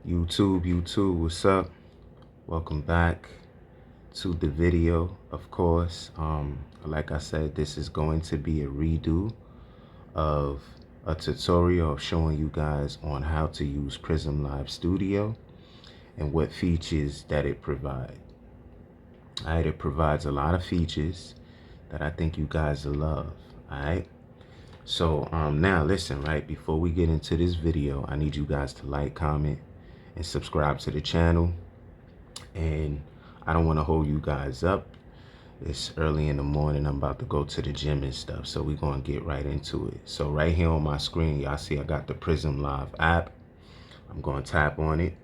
YouTube, what's up? Welcome back to the video, of course. Like I said, this is going to be a redo of a tutorial of showing you guys on how to use Prism Live Studio and what features that it provides. Alright, it provides a lot of features that I think you guys will love. Alright. So now listen, right, before we get into this video, I need you guys to like, comment, and subscribe to the channel. And I don't want to hold you guys up. It's early in the morning. I'm about to go to the gym and stuff, so we're going to get right into it. So right here on my screen, y'all see I got the Prism Live app. I'm going to tap on it.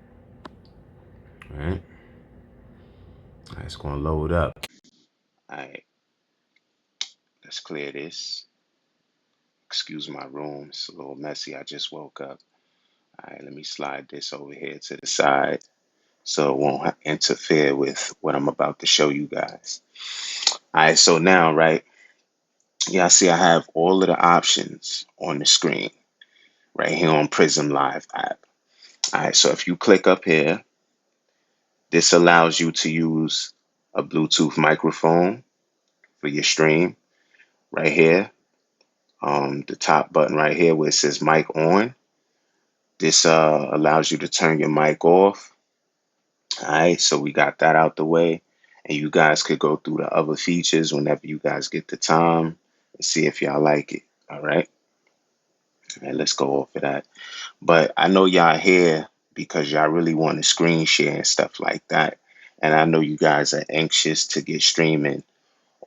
All right. It's going to load up. All right. Let's clear this. Excuse my room. It's a little messy. I just woke up. All right, let me slide this over here to the side so it won't interfere with what I'm about to show you guys. All right, so now, right, y'all see I have all of the options on the screen right here on Prism Live app. All right, so if you click up here, this allows you to use a Bluetooth microphone for your stream right here. The top button right here where it says mic on. This allows you to turn your mic off. All right, so we got that out the way. And you guys could go through the other features whenever you guys get the time and see if y'all like it. All right. All right, let's go over that. But I know y'all here because y'all really want to screen share and stuff like that. And I know you guys are anxious to get streaming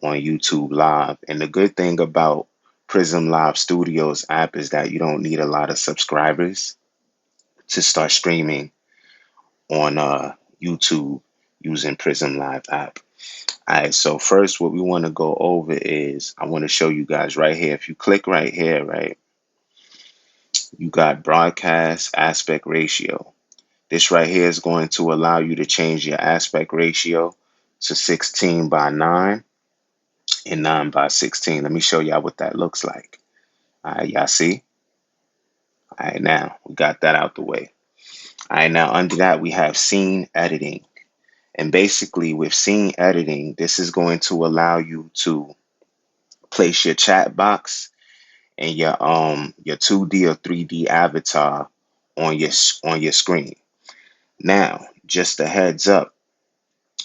on YouTube Live. And the good thing about Prism Live Studios app is that you don't need a lot of subscribers to start streaming on YouTube using Prism Live app. All right, so first what we want to go over is I want to show you guys right here. If you click right here, right, you got broadcast aspect ratio. This right here is going to allow you to change your aspect ratio to 16:9 and 9:16. Let me show y'all what that looks like. All right, y'all see? All right, now we got that out the way. All right, now under that we have scene editing. And basically with scene editing, this is going to allow you to place your chat box and your 2D or 3D avatar on your screen. Now, just a heads up,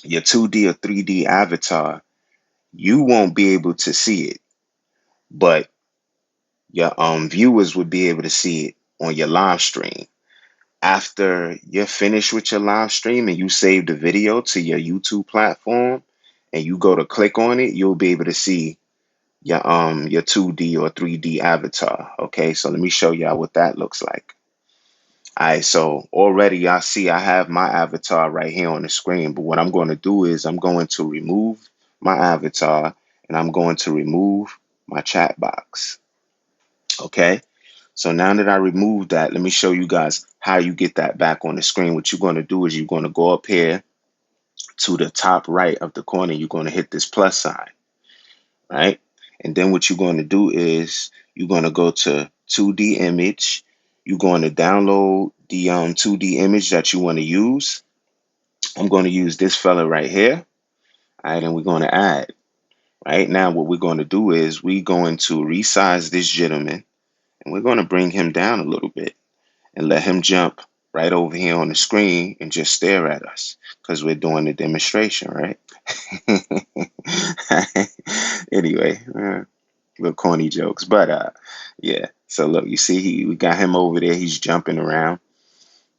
your 2D or 3D avatar, you won't be able to see it, but your viewers would be able to see it on your live stream. After you're finished with your live stream and you save the video to your YouTube platform and you go to click on it, you'll be able to see your 2D or 3D avatar. Okay, so let me show y'all what that looks like. All right, so already y'all see I have my avatar right here on the screen, but what I'm going to do is I'm going to remove my avatar and I'm going to remove my chat box. Okay, so now that I removed that, let me show you guys how you get that back on the screen. What you're going to do is you're going to go up here to the top right of the corner. You're going to hit this plus sign, right? And then what you're going to do is you're going to go to 2D image. You're going to download the 2D image that you want to use. I'm going to use this fella right here. All right, and we're going to add. Right now, what we're going to do is we're going to resize this gentleman, and we're going to bring him down a little bit and let him jump right over here on the screen and just stare at us because we're doing the demonstration, right? Anyway, little corny jokes, but yeah. So look, you see, we got him over there. He's jumping around.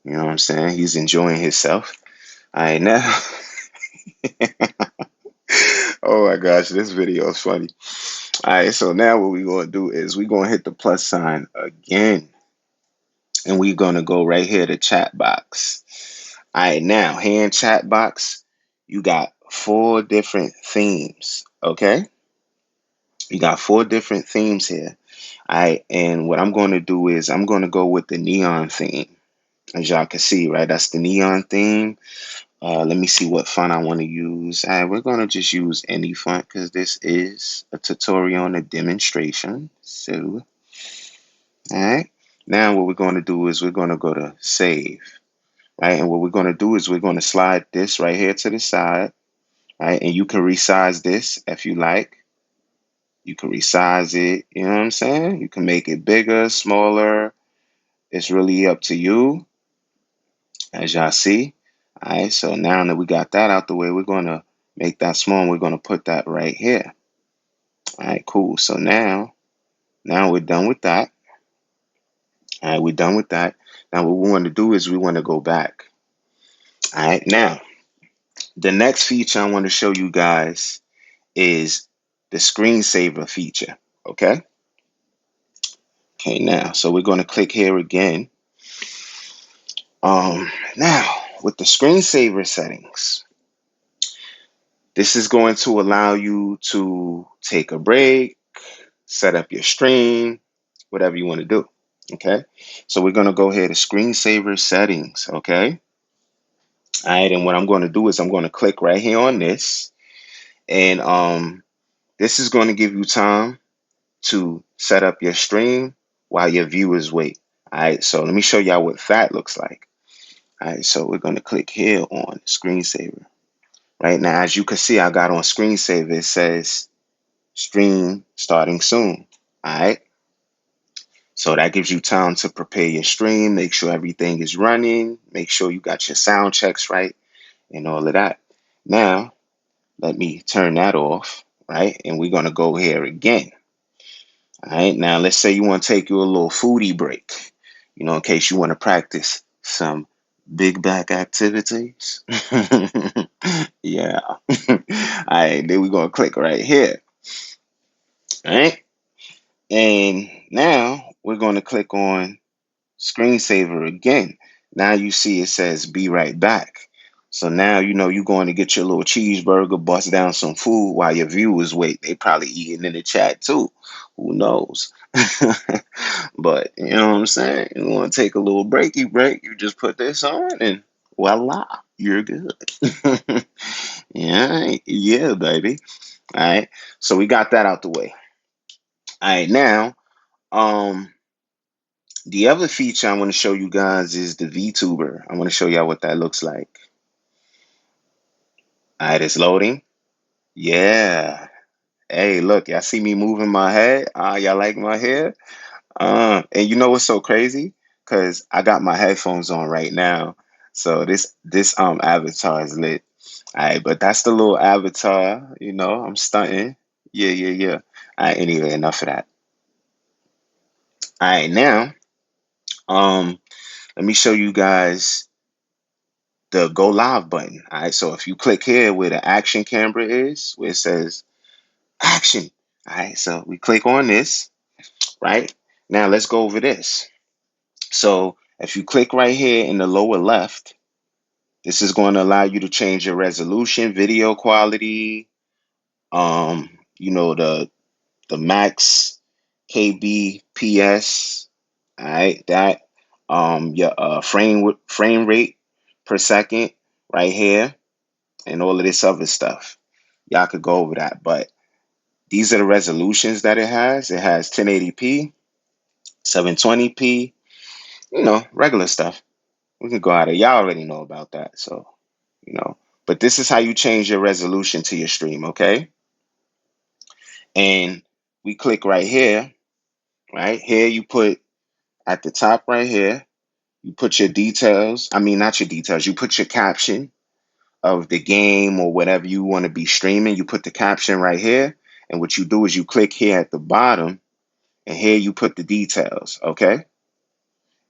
You know what I'm saying? He's enjoying himself. All right, now. Oh my gosh, this video is funny. All right, so now what we're going to do is we're going to hit the plus sign again. And we're going to go right here to chat box. All right, now here in chat box, you got 4 different themes. Okay, you got 4 different themes here. All right, and what I'm going to do is I'm going to go with the neon theme. As y'all can see, right, that's the neon theme. Let me see what font I want to use. All right, we're going to just use any font because this is a tutorial and a demonstration. So, all right, now what we're going to do is we're going to go to save. right? And what we're going to do is we're going to slide this right here to the side, right? And you can resize this if you like. You can resize it, you know what I'm saying? You can make it bigger, smaller. It's really up to you, as y'all see. All right, so now that we got that out the way, we're going to make that small and we're going to put that right here. All right, cool. So now we're done with that. All right, we're done with that. Now what we want to do is we want to go back. All right, now the next feature I want to show you guys is the screensaver feature. Okay. Okay, now, so we're going to click here again. Now with the screensaver settings, this is going to allow you to take a break, set up your stream, whatever you want to do. Okay. So we're going to go here to screensaver settings. Okay. All right. And what I'm going to do is I'm going to click right here on this. And this is going to give you time to set up your stream while your viewers wait. All right. So let me show y'all what that looks like. All right. So we're going to click here on screensaver. Right now, as you can see, I got on screensaver. It says stream starting soon. All right. So that gives you time to prepare your stream, make sure everything is running, make sure you got your sound checks right and all of that. Now, let me turn that off, right? And we're going to go here again. All right. Now, let's say you want to take you a little foodie break, you know, in case you want to practice some big back activities. Yeah. All right. Then we're going to click right here. All right. And now we're going to click on screensaver again. Now you see it says be right back. So now you know you're going to get your little cheeseburger, bust down some food while your viewers wait. They probably eating in the chat too. Who knows? But you know what I'm saying? You want to take a little breaky break, you just put this on and voila, you're good. Yeah, yeah, baby. All right. So we got that out the way. All right, now, the other feature I want to show you guys is the VTuber. I want to show y'all what that looks like. All right, it's loading. Yeah. Hey, look, y'all see me moving my head? Y'all like my hair? And you know what's so crazy? Because I got my headphones on right now. So this avatar is lit. All right, but that's the little avatar, you know, I'm stunting. Yeah, yeah, yeah. All right, anyway, enough of that. All right, now, um, let me show you guys the go live button. All right. So if you click here where the action camera is, where it says action. All right. So we click on this, right? Now let's go over this. So if you click right here in the lower left, this is going to allow you to change your resolution, video quality, you know, the max kbps, all right, that your frame rate per second right here, and all of this other stuff. Y'all could go over that, but these are the resolutions that it has. It has 1080p, 720p, you know, regular stuff. We can go out of y'all already know about that. So, you know, but this is how you change your resolution to your stream, okay? And we click right here, right? Here you put at the top right here, you put your details. I mean, not your details, you put your caption of the game or whatever you want to be streaming. You put the caption right here. And what you do is you click here at the bottom and here you put the details. Okay.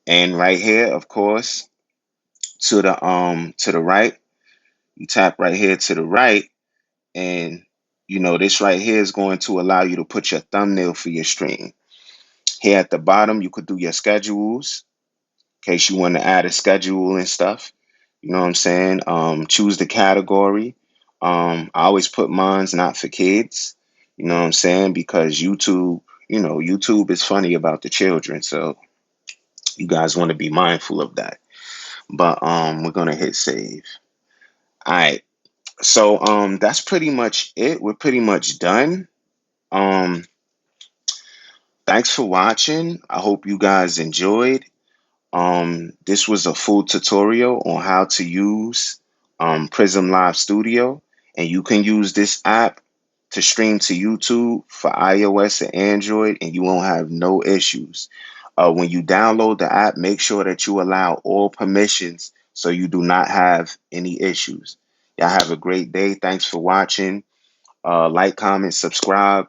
And right here, of course, to the right, you tap right here to the right. And you know, this right here is going to allow you to put your thumbnail for your stream. Here at the bottom, you could do your schedules in case you want to add a schedule and stuff. You know what I'm saying? Choose the category. I always put mine's not for kids. You know what I'm saying? Because YouTube, you know, YouTube is funny about the children. So you guys want to be mindful of that. But we're gonna hit save. All right. So that's pretty much it. We're pretty much done. Um, thanks for watching. I hope you guys enjoyed. This was a full tutorial on how to use Prism Live Studio, and you can use this app to stream to YouTube for iOS and Android, and you won't have no issues. When you download the app, make sure that you allow all permissions so you do not have any issues. Y'all have a great day. Thanks for watching. Like, comment, subscribe,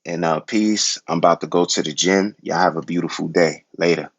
and peace. I'm about to go to the gym. Y'all have a beautiful day. Later.